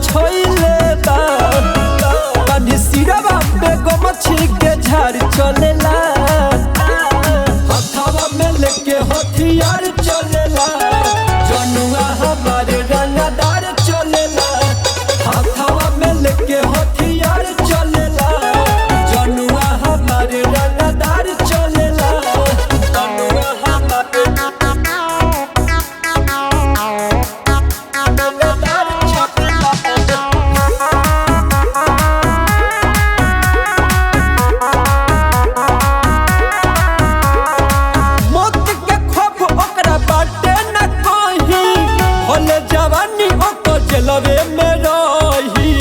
छोइले बा पानी सिरवा पे गमछी के झाड़ चलेला हथवा में लेके हथियार चलेला जनुआ हमारे रंगदार चलेला हथवा में लेके हथियार चलेला जनुआ हमारे रंगदार चलेला जनुआ हमारे जवानी जलवे में रही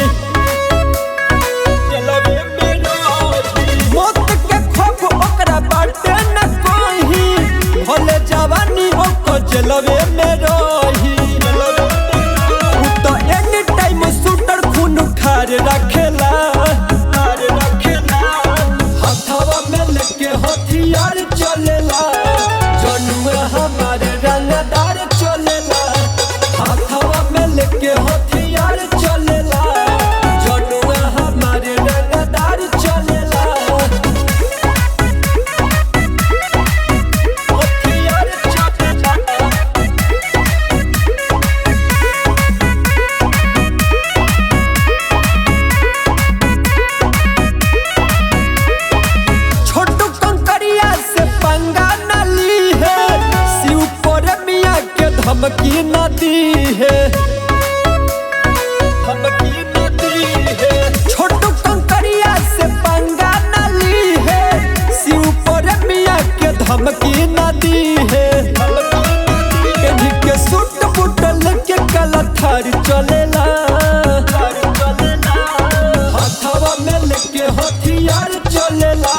मौत के खौफ ओकरा बाटे न कोई भले जवानी जलवे में रही तो एनी टाइम शूटर खून खार रखेला हथवा में लेके हथियार चलेला जनुआ हमारे रंगदार चलेला हथवा में लेके हथियार चलेला जनुआ हमारे रंगदार चलेला हथियार चलेला छोटू कंकरिया से पंगा न ली है शिव पर मिया के धमकी न दी है छोटू कंकरिया से पंगा न ली है शिव पर मिया के धमकी न दी है के सूट बुटल के कलथार चलेला हथवा में लेके हथियार चलेला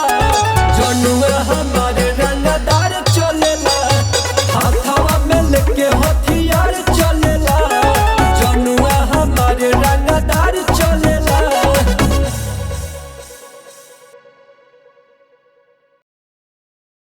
जनुआ हम